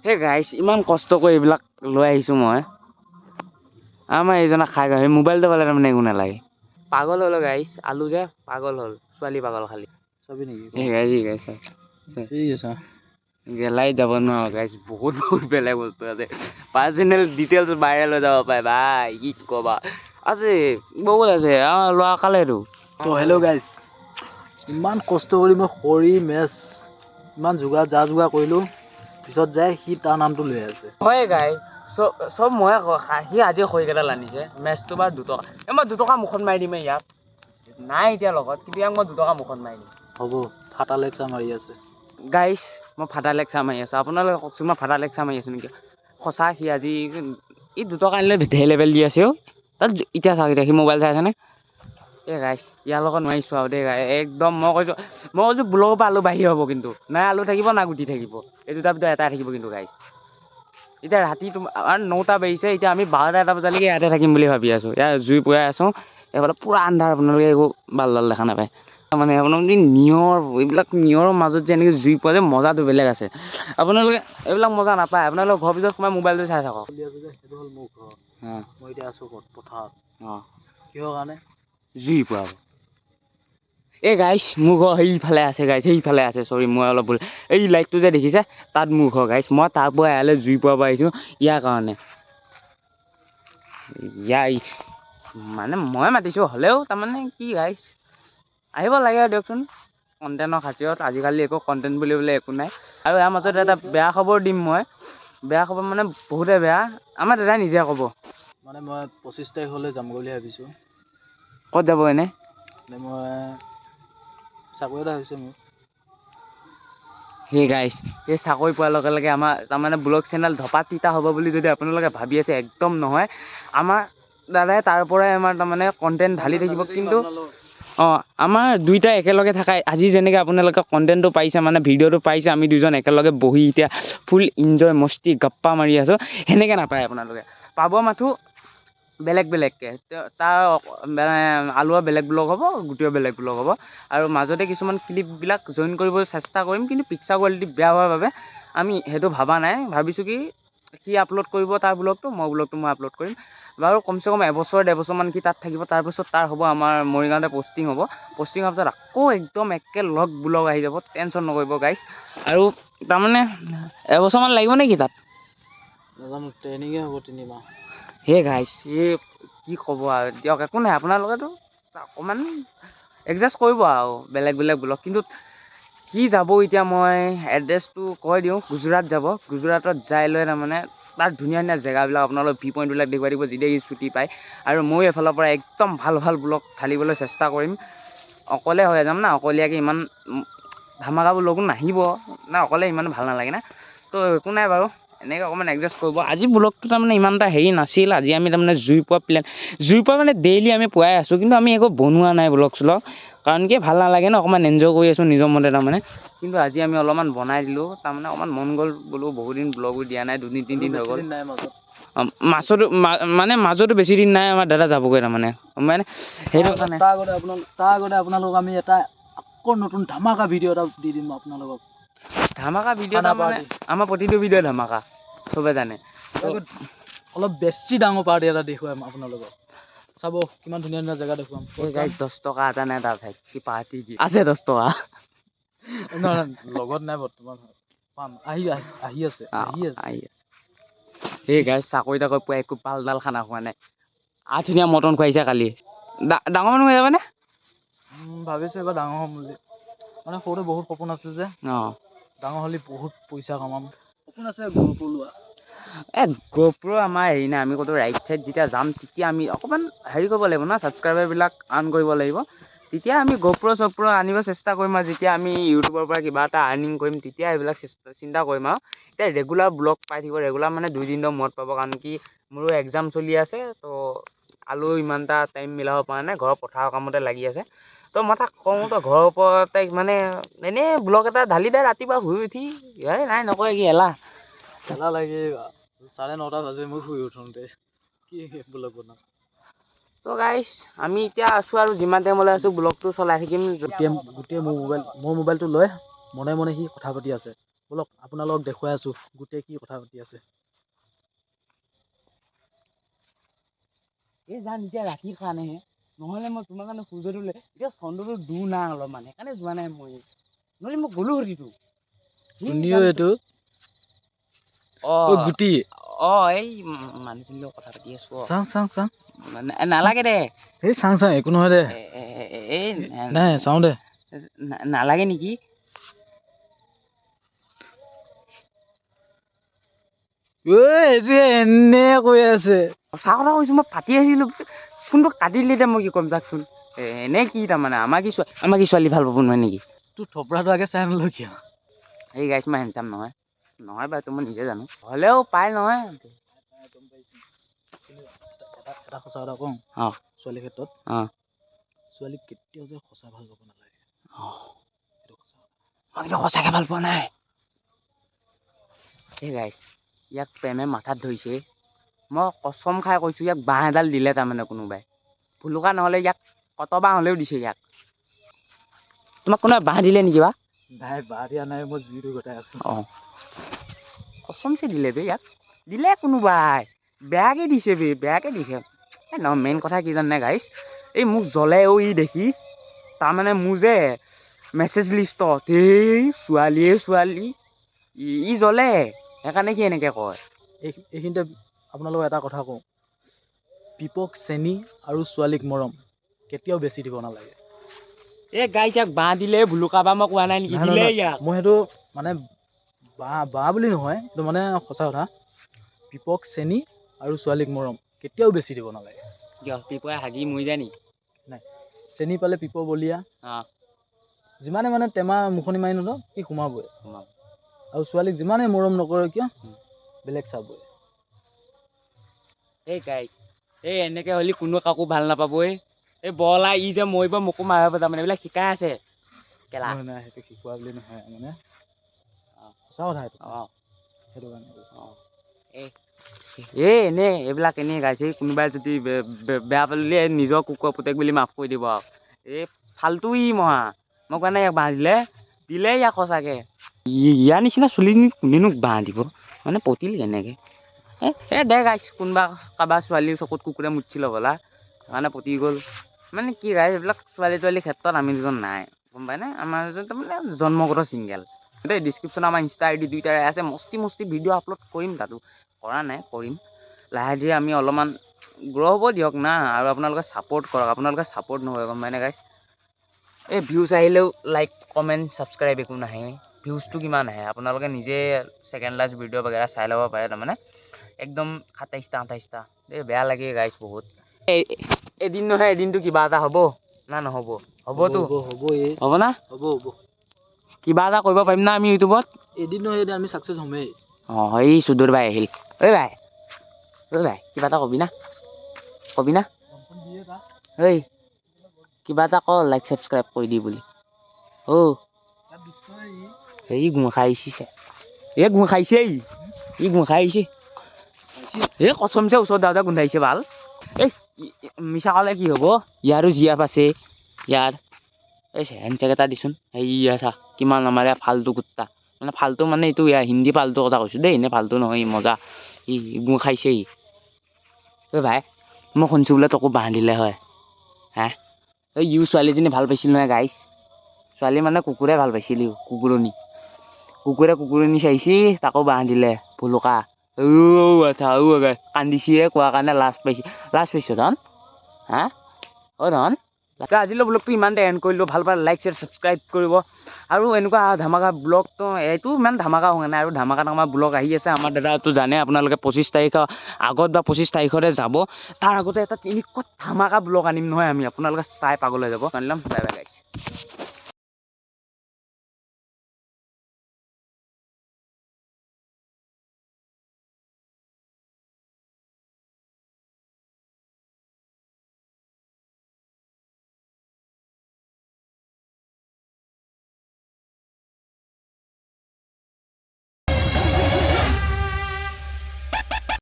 হে গাইছ ইমান কষ্ট কৰি এইবিলাক লৈ আহিছোঁ মই আমাৰ এইজনা খাই গৈ সেই মোবাইলটো পালে তাৰমানে একো নালাগে পাগল হ'ল গাইছ আলু যে পাগল হ'ল ছোৱালী পাগল খালি চাবি নেকি এই গাইছ গাইছ ঠিক আছে গেলাই যাব নোৱাৰো গাইছ বহুত বেলেগ বস্তু আছে পাৰ্চনেল ডিটেইলছ ভাইৰেল হৈ যাব পাৰে ভাই কি ক'বা আছে বহুত আছে আমাৰ ল'ৰা কালেতো তো হেল্ল' গাইজ ইমান কষ্ট কৰি মই খৰি মেচ ইমান যা যোগাৰ কৰিলোঁ পিছত যায় সি তাৰ নামটো লৈ আছে হয় গাই চব ময়ে সি আজি খৰিকেইডাল আনিছে মেচটো বাৰু 2 টকা মই 2 টকা মুখত মাৰি দিম ইয়াক নাই এতিয়া লগত কিন্তু ইয়াক মই 2 টকা মুখত মাৰি দিম হ'ব ফাটা লেকচাৰ মাৰি আছে গাইছ মই ফাটা লেকচাৰ মাৰি আছোঁ আপোনালোকে কওকচোন মই ফাটা লেকচাৰ মাৰি আছোঁ নেকি সঁচা সি আজি ই 2 টকা আনিলে ধেৰ লেভেল দি আছে অ' তাত এতিয়া চাওক এতিয়া সি মোবাইল চাই আছেনে এই গাইছ ইয়াৰ লগত নোৱাৰিছোঁ আৰু দেই গাই একদম মই কৈছোঁ ব্লগৰ পৰা আলু বাঢ়ি হ'ব কিন্তু নাই আলু থাকিব না গুটি থাকিব এই দুটাৰ ভিতৰত এটাই থাকিব কিন্তু গাইছ এতিয়া ৰাতি আমাৰ 9টা বাজিছে এতিয়া আমি 12টা বজালৈকে ইয়াতে থাকিম বুলি ভাবি আছোঁ ইয়াত জুই পুৰাই আছোঁ এইফালে পূৰা আন্ধাৰ আপোনালোকে একো বালডাল দেখা নাপায় মানে আপোনালোকে নিয়ৰ এইবিলাক নিয়ৰৰ মাজত যে এনেকৈ জুই পোৱা যে মজাটো বেলেগ আছে আপোনালোকে এইবিলাক মজা নাপায় আপোনালোকৰ ঘৰৰ ভিতৰত সোমাই মোবাইলটো চাই থাকক সেইটো হ'ল মোৰ ঘৰ মই এতিয়া আছোঁ পথাৰত অঁ কিহৰ কাৰণে জুই পোৱা এই গাইছ মোৰ ঘৰ সেইফালে আছে গাইছ সেইফালে আছে চৰি মই অলপ ভুল এই লাইটটো যে দেখিছে তাত মোৰ ঘৰ গাইছ মই তাৰ পৰা ইয়ালৈ জুই পোৱাব আহিছোঁ ইয়াৰ কাৰণে মানে মই মাতিছোঁ হ'লেও তাৰমানে কি গাইছ আহিব লাগে আৰু দিয়কচোন কণ্টেণ্টৰ খাতিৰত আজিকালি একো কণ্টেণ্ট বুলিবলৈ একো নাই আৰু ইয়াৰ মাজত এটা বেয়া খবৰ দিম মই বেয়া খবৰ মানে বহুতে বেয়া আমাৰ দাদাই নিজে ক'ব মানে মই 25 তাৰিখলৈ যামগৈ বুলি ভাবিছোঁ ক'ত যাব এনে মই চাকৰি এটা হৈছে মোৰ সেই গাইছ সেই চাকৰি পোৱাৰ লগে লগে আমাৰ তাৰমানে ব্লগ চেনেল ধপা তিতা হ'ব বুলি যদি আপোনালোকে ভাবি আছে একদম নহয় আমাৰ দাদাই তাৰ পৰাই আমাৰ তাৰমানে কণ্টেণ্ট ঢালি থাকিব কিন্তু অঁ আমাৰ দুইটা একেলগে থকা আজি যেনেকৈ আপোনালোকে কণ্টেণ্টটো পাইছে মানে ভিডিঅ'টো পাইছে আমি দুজন একেলগে বহি এতিয়া ফুল ইনজয় মস্তি গপ্পা মাৰি আছোঁ সেনেকৈ নাপায় আপোনালোকে পাব মাথো বেলেগ বেলেগকৈ তাৰ মানে আলুৱা বেলেগ ব্লগ হ'ব গোটেও বেলেগ ব্লগ হ'ব আৰু মাজতে কিছুমান ক্লিপবিলাক জইন কৰিব চেষ্টা কৰিম কিন্তু পিকচাৰ কোৱালিটি বেয়া হোৱাৰ বাবে আমি সেইটো ভবা নাই ভাবিছোঁ কি সি আপলোড কৰিব তাৰ ব্লগটো মই আপলোড কৰিম বাৰু কমচে কম এবছৰ 1.5 বছৰমান সি তাত থাকিব তাৰপিছত তাৰ হ'ব আমাৰ মৰিগাঁৱতে পষ্টিং হ'ব পষ্টিং হোৱাৰ পিছত আকৌ একদম একেলগ ব্লগ আহি যাব টেনশ্যন নকৰিব গাইছ আৰু তাৰমানে এবছৰমান লাগিব নেকি তাত নাজানো ট্ৰেইনিঙে হ'ব 3 মাহ হে গাইছ এই কি ক'ব আৰু দিয়ক একো নাই আপোনালোকেতো অকণমান এডজাষ্ট কৰিব আৰু বেলেগ ব্লগ কিন্তু সি যাব এতিয়া মই এড্ৰেছটো কৈ দিওঁ গুজৰাট যাব গুজৰাটত যাই লৈ তাৰমানে তাত ধুনীয়া ধুনীয়া জেগাবিলাক আপোনালোকে ভি পইণ্টবিলাক দেখুৱাই দিব যেতিয়া সি ছুটি পায় আৰু ময়ো এফালৰ পৰা একদম ভাল ব্লগ ঢালিবলৈ চেষ্টা কৰিম অকলে হৈ যাম না অকলীয়াকৈ ইমান ধামাকা ব্লগো নাহিব না অকলে ইমান ভাল নালাগে না তো একো নাই বাৰু এনেকৈ অকণমান এডজাষ্ট কৰিব আজি ব্লগটো তাৰমানে ইমান এটা হেৰি নাছিল আজি আমি তাৰমানে জুই পোৱা মানে ডেইলি আমি পুৱাই আছোঁ কিন্তু আমি একো বনোৱা নাই ব্লগ চলগ কাৰণ কি ভাল নালাগে ন অকণমান এনজয় কৰি আছোঁ নিজৰ মতে তাৰমানে কিন্তু আজি আমি অলপমান বনাই দিলোঁ তাৰমানে অকণমান মন গ'ল বোলো বহুত দিন ব্লগো দিয়া নাই 2-3 দিন হৈ গ'ল মাজতো বেছি দিন নাই আমাৰ দাদা যাবগৈ তাৰমানে সেইটো কাৰণে তাৰ আগতে আপোনালোকক আমি এটা আকৌ নতুন ধামাকা ভিডিঅ' এটা দি দিম আপোনালোকক ধামাকা ভিডিঅ' তাৰমানে আমাৰ প্ৰতিটো ভিডিঅ' ধামাকা চবে জানে অলপ বেছি ডাঙৰ পাৰ্টি এটা দেখুৱাম আপোনালোকক চাব কিমান ধুনীয়া ধুনীয়া জেগা দেখুৱাম এই গাড়ীত 10 টকা এটা নাই তাৰ ঠাইত কি পাৰ্টি কি আছে 10 টকা লগত নাই বৰ্তমান পাম আহি আছে সেই গাড়ী চাকৰি তাকৰি পুৱাই একো পালডাল খানা খোৱা নাই ধুনীয়া মটন খুৱাইছে কালি ডাঙৰ মানুহ হৈ যাবনে ভাবিছোঁ এইবাৰ ডাঙৰ হ'ম বুলি মানে সৰুতে বহুত সপোন আছিল যে অঁ ডাঙৰ হ'লে বহুত পইচা কমাম সপোন আছে লোৱা GoPro আমাৰ হেৰি নাই আমি ক'তো ৰাইট চাইড যেতিয়া যাম তেতিয়া আমি অকণমান হেৰি কৰিব লাগিব না ছাবস্ক্ৰাইবাৰবিলাক আৰ্ণ কৰিব লাগিব তেতিয়া আমি GoPro আনিব চেষ্টা কৰিম আৰু যেতিয়া আমি ইউটিউবৰ পৰা কিবা এটা আৰ্নিং কৰিম তেতিয়া এইবিলাক চিন্তা কৰিম আৰু এতিয়া ৰেগুলাৰ ব্লগ পাই থাকিব ৰেগুলাৰ মানে 2 দিনৰ মূৰত পাব কাৰণ কি মোৰো এক্সাম চলি আছে তো আলু ইমান এটা টাইম মিলাব পৰা নাই ঘৰৰ পথাৰৰ কামতে লাগি আছে তো মই তাক কওঁ তো ঘৰৰ ওপৰতে মানে এনেই ব্লগ এটা ঢালি দে ৰাতিপুৱা শুই উঠি নাই নকয় কি এলাহ লাগে 9:30 বাজে মই শুই উঠোঁতে কি ব্লগ বনাম তো গাইছ আমি এতিয়া আছোঁ আৰু যিমান টাইমলৈ আছোঁ ব্লগটো চলাই থাকিম গোটেই মোৰ মোবাইলটো লৈ মনে সি কথা পাতি আছে ব'লক আপোনালোকক দেখুৱাই আছোঁ গোটেই কি কথা পাতি আছে। এই যান এতিয়া ৰাতিৰ কাৰণেহে, নহ'লে মই তোমাৰ কাৰণে শুই গ'লো। এতিয়া চন্দ্ৰটো দূৰ না অলপমান, সেইকাৰণে যোৱা নাই মই, নহ'লে মই গ'লো হতিতো। শুনিও এইটো অ' গুটি এই মানুহজনীৰ লগত কথা পাতি আছো। চাওঁ মানে নালাগে দে, এই চাওঁ একো নহয় দে। এই নাই চাওঁ দে। নালাগে নেকি? এইটোৱে এনে কৈ আছে। সঁচা কথা কৈছো, মই পাতি আছিলো, ফোনটো কাটি দিলি এতিয়া মই কি ক'ম যাকচোন। এনে কি তাৰমানে আমাৰ কি ছোৱালী ভাল পাব নোৱাৰে নেকি? তোৰ থপৰাটো আগে চাই নলওঁ কিয়? এই গাইছ মই হেণ্ডচাম নহয় বাৰু, এইটো মই নিজে জানো, হ'লেও পাই নহয়। এটা সঁচা কথা কওঁ, ছোৱালীৰ ক্ষেত্ৰত ছোৱালীক কেতিয়াও যে সঁচা ভাল পাব নালাগে। মই কিন্তু সঁচাকে ভাল পোৱা নাই। এই গাইছ, ইয়াক প্ৰেমে মাথাত ধৰিছে। মই কচম খাই কৈছোঁ, ইয়াক বাঁহ এডাল দিলে তাৰমানে কোনোবাই, ভুলুকা নহ'লে ইয়াক কত বাঁহ হ'লেও দিছে ইয়াক। তোমাক কোনোবাই বাঁহ দিলে নেকি বা? নাই বাঁহ দিয়া নাই, মই জুইটো গতাই আছোঁ। কচমচে দিলে বে, ইয়াক দিলে কোনোবাই, বেয়াকে দিছে বে, বেয়াকে দিছে। নহয় মেইন কথা কি জানে গাইছ, এই মোক জ্বলে ই দেখি, তাৰমানে মোৰ যে মেছেজ লিষ্টত এই ছোৱালী ই জ্বলে, সেইকাৰণে সি এনেকে কয়। এইখিনিতে আপোনালোকক এটা কথা কওঁ, পিপক চেনি আৰু ছোৱালীক মৰম কেতিয়াও বেছি দিব নালাগে। এই গাইছ ইয়াক বাঁহ দিলে, ভুলুকা বাঁহ মই কোৱা নাই নেকি? দিলে ইয়াক। মই সেইটো মানে বাঁহ বুলি নহয়, এইটো মানে সঁচা কথা। পিপক চেনি আৰু ছোৱালীক মৰম কেতিয়াও বেছি দিব নালাগে। কিয় পিপই হাগি মৰি যায় নেকি? নাই, চেনি পালে পিপ বলিয়া, যিমানে মানে টেমা মুখনি মাৰি নলওঁ সি সোমাবই। আৰু ছোৱালীক যিমানে মৰম নকৰে কিয় বেলেগ চাবই। এই গাইছ, এই এনেকে হ'লে কোনো কাকো ভাল নাপাব। এই বলা ই যে মৰিব মোকো মাৰিব তাৰমানে, এইবিলাক শিকাই আছে কেলা। নাই সেইটো শিকোৱা বুলি নহয়, মানে সঁচা কথা সেইটো। সেইটো কাৰণে এনেই এইবিলাক এনেই গাইছে, কোনোবাই যদি বেয়া পালে নিজৰ কুকুৰ পুতেক বুলি মাফ কৰি দিব আৰু। এই ফাল্টু ই মহা, মই কোৱা নাই ইয়াক বাঁহ দিলে ইয়াক সঁচাকে। ইয়াৰ নিচিনা চুলি কোনেনো বাঁহ দিব, মানে পতিল কেনেকে। দে গাইছ, কোনোবা কাৰোবাৰ ছোৱালীৰ চকুত কুকুৰে মুতিছিলে হ'বলা, সেইকাৰণে পতি গ'ল। মানে কি গাইছ, এইবিলাক ছোৱালীৰ ক্ষেত্ৰত আমি দুজন নাই, গম পাই নে? আমাৰ তাৰমানে জন্মগত ছিংগেল। দেই ডিছক্ৰিপশ্যনত আমাৰ ইনষ্টা ID দুইটাৰে আছে, মস্তি ভিডিঅ' আপলোড কৰিম তাতো, কৰা নাই কৰিম। লাহে ধীৰে আমি অলপমান গ্ৰ' হ'ব দিয়ক না, আৰু আপোনালোকে ছাপোৰ্ট কৰক, আপোনালোকে ছাপোৰ্ট নকৰে গম পাই নে গাইছ? এই ভিউজ আহিলেও লাইক কমেণ্ট ছাবস্ক্ৰাইব একো নাহে, ভিউজটো কিমান আহে আপোনালোকে নিজে ছেকেণ্ড লাষ্ট ভিডিঅ' বাগেৰা চাই ল'ব পাৰে তাৰমানে। একদম 27টা এই বেয়া লাগে গাইছ বহুত। এদিন নহয় এদিনটো কিবা এটা হ'ব না নহ'ব? হ'বতো, হ'ব না? হ'ব কিবা এটা কৰিব পাৰিম না আমি ইউটিউবত? এদিন নহয় এদিন আমি ছাকচেছ হ'মেই। এই সুদূৰ বাই আহিল। ঐ ভাই কিবা এটা কবি না? ঐ কিবা এটা ক, লাইক ছাবস্ক্ৰাইব কৰি দি বুলি। এই গুণ খাইছে, ই গুণ খাই আহিছে। এই কচমছে ওচৰত যাওঁতে গোন্ধাইছে ভাল। এই মিছা ক'লে কি হ'ব, ইয়াৰো জিয়াপ আছে ইয়াৰ। এই হেণ্ডছেক এটা দিচোন, এইয়া চা কিমান আমাৰ ইয়াৰ ফাল্টু কুত্তা, মানে ফাল্টু মানে এইটো হিন্দী ফাল্টু কথা কৈছোঁ দেই, এনে ফাল্টু নহয়, ই মজা, ই গুণ খাইছে ই। ভাই মই শুনিছোঁ বোলে তোকো বাঁহ দিলে হয়, ছোৱালীজনী ভাল পাইছিল নহয় গাইছ, ছোৱালী মানে কুকুৰে ভাল পাইছিল, কুকুৰণী চাইছি তাকো বাঁহ দিলে ভুলুকা। কান্দিছিয়ে কোৱা কাৰণে লাজ পাইছ ধন। ধন আজিলৈ ব্লগটো ইমানতে এণ্ড কৰিলোঁ। ভাল পালে লাইক শ্বেয়াৰ ছাবস্ক্ৰাইব কৰিব, আৰু এনেকুৱা ধামাকা ব্লগটো এইটো ইমান ধামাকা হোৱা নাই, আৰু ধামাকা ব্লগ আহি আছে আমাৰ দাদাটো জানে আপোনালোকে 25 তাৰিখৰ আগত বা 25 তাৰিখতে যাব, তাৰ আগতে এটা এনেকুৱা ধামাকা ব্লগ আনিম নহয় আমি, আপোনালোকে চাই পাগল হৈ যাব। বাই বাই গাইছ।